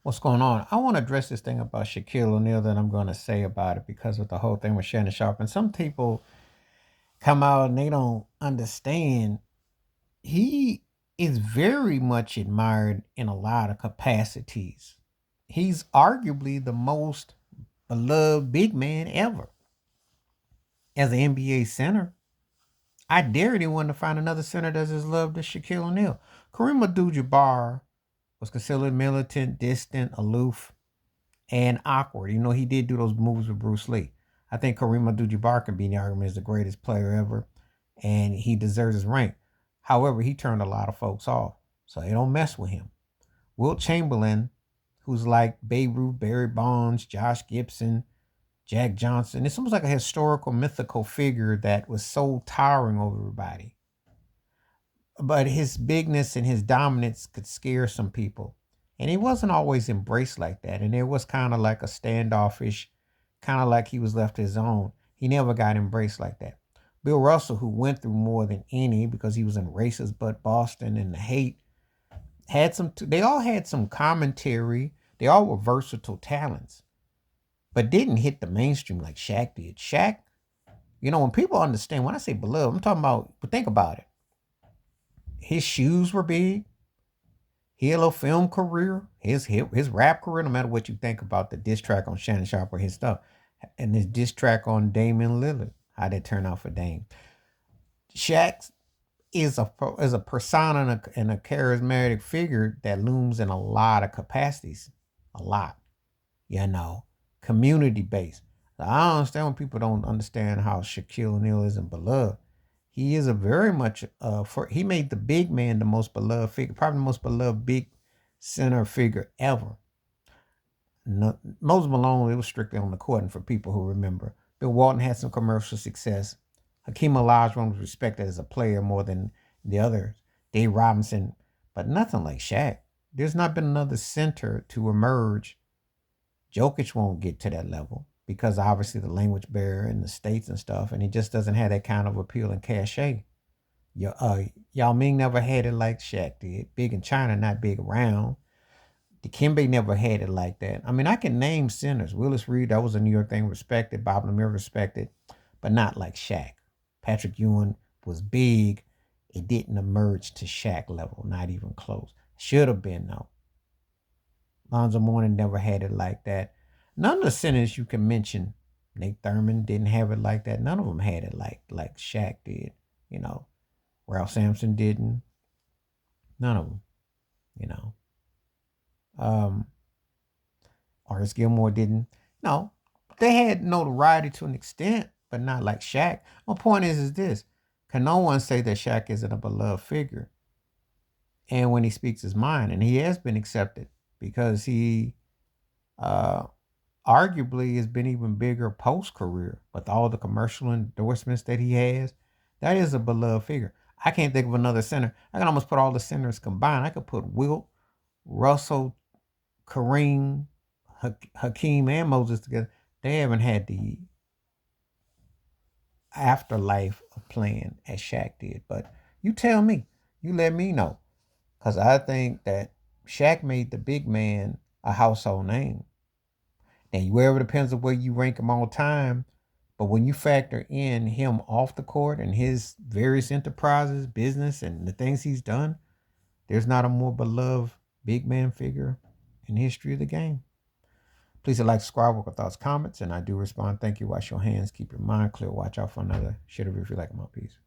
What's going on? I want to address this thing about Shaquille O'Neal that I'm going to say about it because of the whole thing with Shannon Sharp. And some people come out and they don't understand. He is very much admired in a lot of capacities. He's arguably the most beloved big man ever as an NBA center. I dare anyone to find another center that's as loved as Shaquille O'Neal. Kareem Abdul-Jabbar was considered militant, distant, aloof, and awkward. He did do those moves with Bruce Lee. I think Kareem Abdul-Jabbar can be in the argument as the greatest player ever, and he deserves his rank. However, he turned a lot of folks off, so they don't mess with him. Wilt Chamberlain, who's like Babe Ruth, Barry Bonds, Josh Gibson, Jack Johnson. It's almost like a historical, mythical figure that was so towering over everybody. But his bigness and his dominance could scare some people. And he wasn't always embraced like that. And it was kind of like a standoffish, kind of like he was left his own. He never got embraced like that. Bill Russell, who went through more than any because he was in racist but Boston and the hate, they all had some commentary. They all were versatile talents, but didn't hit the mainstream like Shaq did. Shaq, when people understand, when I say beloved, I'm talking about, but think about it. His shoes were big. He had a little film career, his rap career, no matter what you think about the diss track on Shannon Sharp or his stuff, and his diss track on Damian Lillard, how that turned out for Dame. Shaq is a persona and a charismatic figure that looms in a lot of capacities, a lot, you know, community based. I don't understand when people don't understand how Shaquille O'Neal isn't beloved. He is a very much he made the big man the most beloved figure, probably the most beloved big center figure ever. No, Moses Malone, it was strictly on the court, and for people who remember, Bill Walton had some commercial success. Hakeem Olajuwon was respected as a player more than the others. Dave Robinson, but nothing like Shaq. There's not been another center to emerge. Jokic won't get to that level because obviously the language barrier in the States and stuff, and he just doesn't have that kind of appeal and cachet. Yao Ming never had it like Shaq did. Big in China, not big around. Dikembe never had it like that. I mean, I can name centers. Willis Reed, that was a New York thing, respected. Bob Lemire respected, but not like Shaq. Patrick Ewing was big. It didn't emerge to Shaq level, not even close. Should have been, though. Lonzo Mourning never had it like that. None of the centers you can mention, Nate Thurman didn't have it like that. None of them had it like Shaq did. You know, Ralph Sampson didn't. None of them. You know, um, Artis Gilmore didn't. No, they had notoriety to an extent, but not like Shaq. My point is this: can no one say that Shaq isn't a beloved figure? And when he speaks his mind, and he has been accepted because he uh, arguably has been even bigger post career with all the commercial endorsements that he has. That is a beloved figure. I can't think of another center. I can almost put all the centers combined. I could put Wilt, Russell, Kareem, Hakeem, and Moses together. They haven't had the afterlife of playing as Shaq did. But you tell me, you let me know. Because I think that Shaq made the big man a household name. Now, wherever depends on where you rank him all time. But when you factor in him off the court and his various enterprises, business, and the things he's done, there's not a more beloved big man figure in the history of the game. Please like, subscribe, work with thoughts, comments, and I do respond. Thank you. Wash your hands. Keep your mind clear. Watch out for another shit if you like my piece.